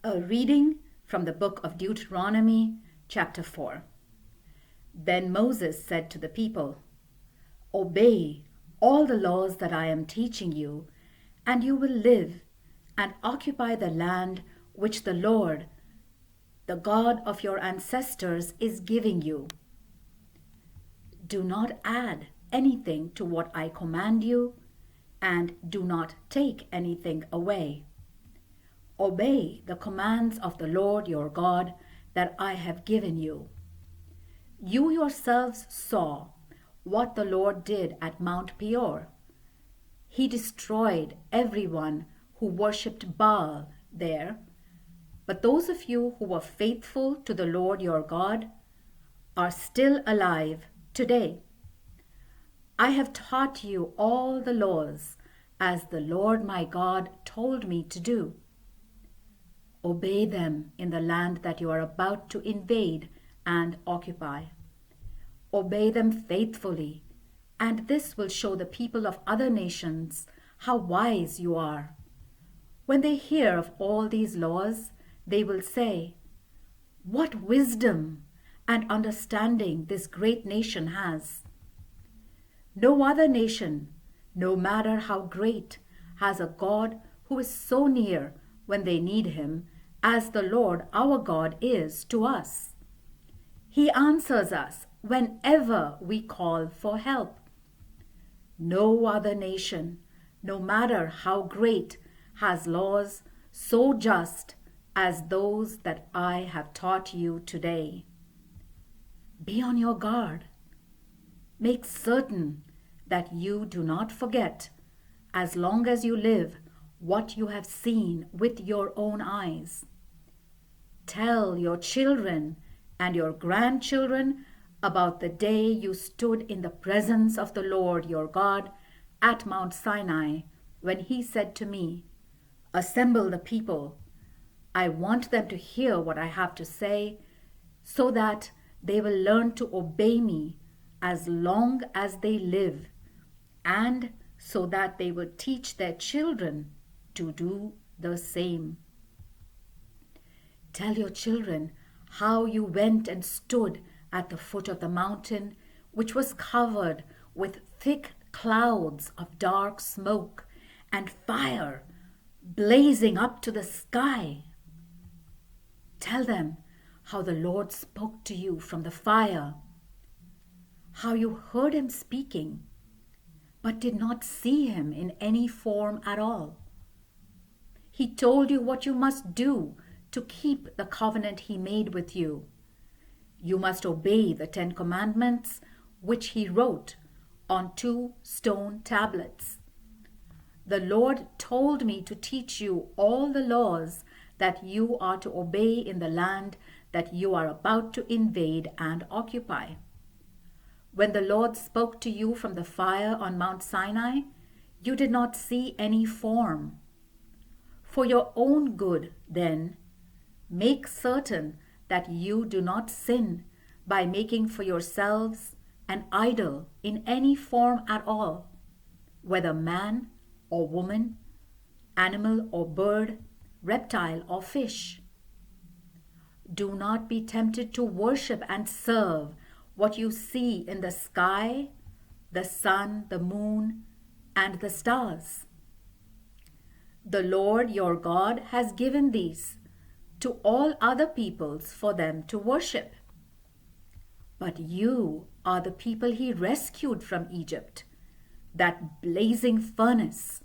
A reading from the book of Deuteronomy, chapter 4. Then Moses said to the people, "Obey all the laws that I am teaching you, and you will live and occupy the land which the Lord, the God of your ancestors, is giving you. Do not add anything to what I command you, and do not take anything away. Obey the commands of the Lord your God that I have given you. You yourselves saw what the Lord did at Mount Peor. He destroyed everyone who worshipped Baal there, but those of you who were faithful to the Lord your God are still alive today. I have taught you all the laws as the Lord my God told me to do. Obey them in the land that you are about to invade and occupy. Obey them faithfully, and this will show the people of other nations how wise you are. When they hear of all these laws, they will say, 'What wisdom and understanding this great nation has!' No other nation, no matter how great, has a God who is so near when they need him as the Lord our God is to us. He answers us whenever we call for help. No other nation, no matter how great, has laws so just as those that I have taught you today. Be on your guard. Make certain that you do not forget, as long as you live, what you have seen with your own eyes. Tell your children and your grandchildren about the day you stood in the presence of the Lord your God at Mount Sinai, when he said to me, 'Assemble the people. I want them to hear what I have to say, so that they will learn to obey me as long as they live, and so that they will teach their children to do the same.' Tell your children how you went and stood at the foot of the mountain, which was covered with thick clouds of dark smoke and fire blazing up to the sky. Tell them how the Lord spoke to you from the fire, how you heard him speaking, but did not see him in any form at all. He told you what you must do to keep the covenant he made with you. You must obey the 10 Commandments, which he wrote on 2 stone tablets. The Lord told me to teach you all the laws that you are to obey in the land that you are about to invade and occupy. When the Lord spoke to you from the fire on Mount Sinai, you did not see any form. For your own good, then, make certain that you do not sin by making for yourselves an idol in any form at all, whether man or woman, animal or bird, reptile or fish. Do not be tempted to worship and serve what you see in the sky, the sun, the moon, and the stars. The Lord your God has given these to all other peoples for them to worship. But you are the people he rescued from Egypt, that blazing furnace.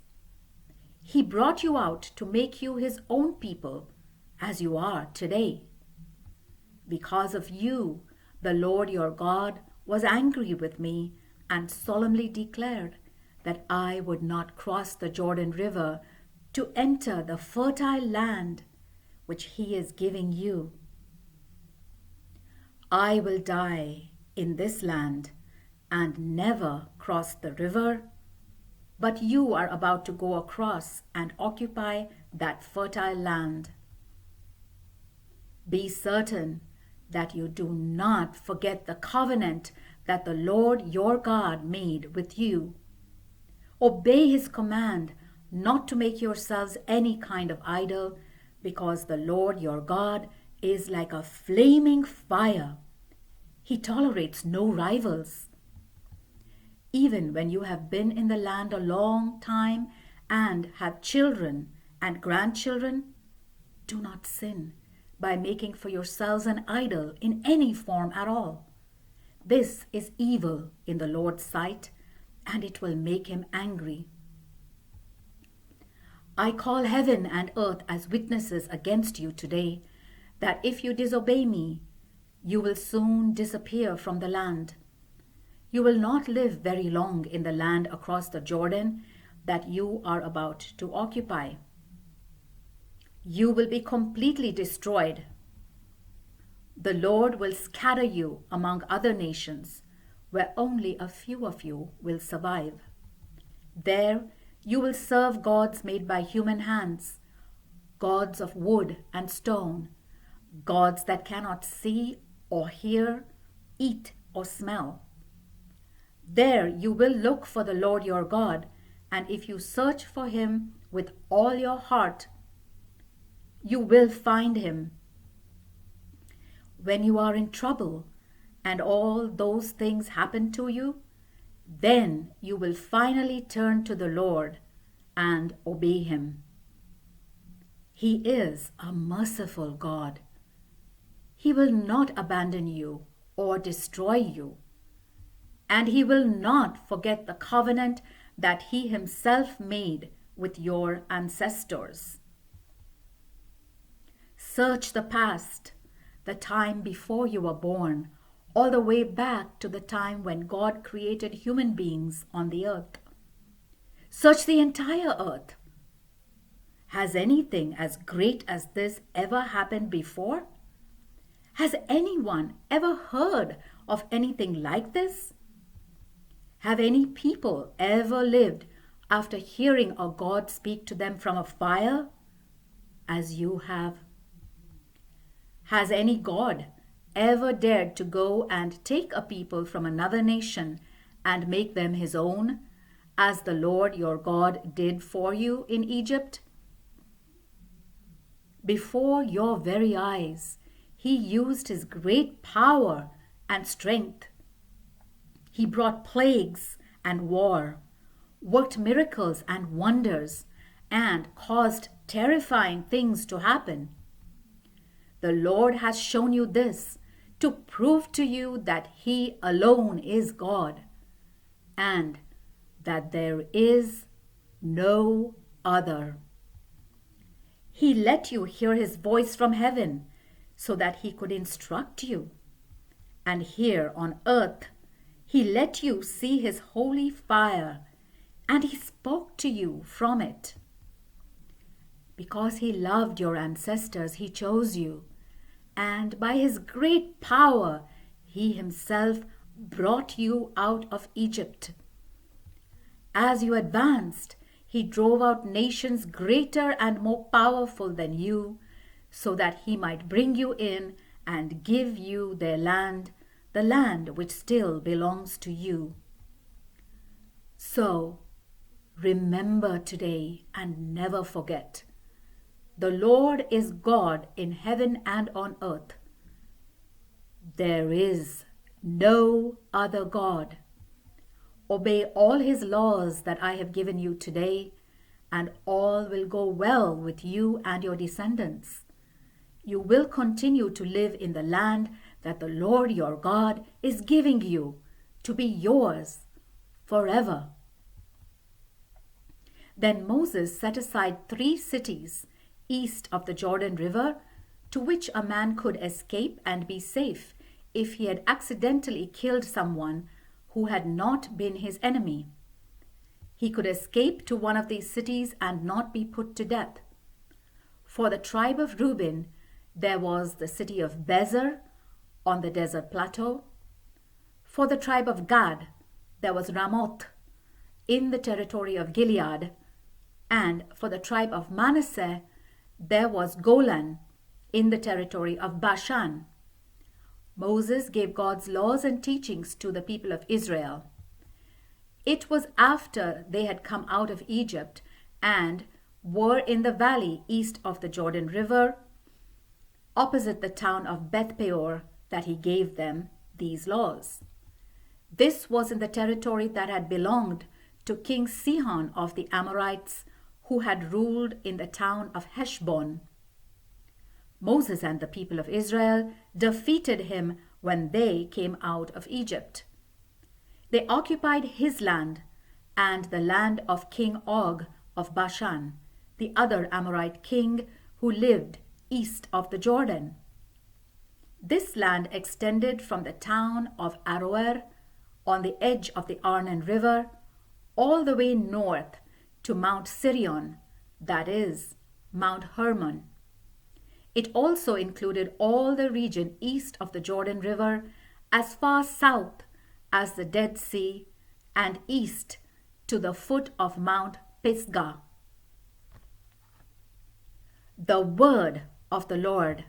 He brought you out to make you his own people, as you are today. Because of you, the Lord your God was angry with me and solemnly declared that I would not cross the Jordan River to enter the fertile land which he is giving you. I will die in this land and never cross the river, but you are about to go across and occupy that fertile land. Be certain that you do not forget the covenant that the Lord your God made with you. Obey his command not to make yourselves any kind of idol, because the Lord your God is like a flaming fire. He tolerates no rivals. Even when you have been in the land a long time and have children and grandchildren, do not sin by making for yourselves an idol in any form at all. This is evil in the Lord's sight, and it will make him angry. I call heaven and earth as witnesses against you today, that if you disobey me, you will soon disappear from the land. You will not live very long in the land across the Jordan that you are about to occupy. You will be completely destroyed. The Lord will scatter you among other nations, where only a few of you will survive. There you will serve gods made by human hands, gods of wood and stone, gods that cannot see or hear, eat or smell. There you will look for the Lord your God, and if you search for him with all your heart, you will find him. When you are in trouble and all those things happen to you, then you will finally turn to the Lord and obey him. He is a merciful God. He will not abandon you or destroy you, and he will not forget the covenant that he himself made with your ancestors. Search the past, the time before you were born, all the way back to the time when God created human beings on the earth. Search the entire earth. Has anything as great as this ever happened before? Has anyone ever heard of anything like this? Have any people ever lived after hearing a God speak to them from a fire, as you have? Has any God ever dared to go and take a people from another nation and make them his own, as the Lord your God did for you in Egypt? Before your very eyes, he used his great power and strength. He brought plagues and war, worked miracles and wonders, and caused terrifying things to happen. The Lord has shown you this to prove to you that he alone is God, and that there is no other. He let you hear his voice from heaven so that he could instruct you. And here on earth, he let you see his holy fire, and he spoke to you from it. Because he loved your ancestors, he chose you, and by his great power, he himself brought you out of Egypt. As you advanced, he drove out nations greater and more powerful than you, so that he might bring you in and give you their land, the land which still belongs to you. So, remember today and never forget. The Lord is God in heaven and on earth. There is no other God. Obey all his laws that I have given you today, and all will go well with you and your descendants. You will continue to live in the land that the Lord your God is giving you to be yours forever. Then Moses set aside 3 cities east of the Jordan River, to which a man could escape and be safe if he had accidentally killed someone who had not been his enemy. He could escape to one of these cities and not be put to death. For the tribe of Reuben, there was the city of Bezer on the desert plateau. For the tribe of Gad, there was Ramoth in the territory of Gilead. And for the tribe of Manasseh, there was Golan in the territory of Bashan. Moses gave God's laws and teachings to the people of Israel. It was after they had come out of Egypt and were in the valley east of the Jordan River, opposite the town of Beth Peor, that he gave them these laws. This was in the territory that had belonged to King Sihon of the Amorites, who had ruled in the town of Heshbon. Moses and the people of Israel defeated him when they came out of Egypt. They occupied his land and the land of King Og of Bashan, the other Amorite king who lived east of the Jordan. This land extended from the town of Aroer on the edge of the Arnon River all the way north to Mount Sirion, that is, Mount Hermon. It also included all the region east of the Jordan River as far south as the Dead Sea and east to the foot of Mount Pisgah. The word of the Lord.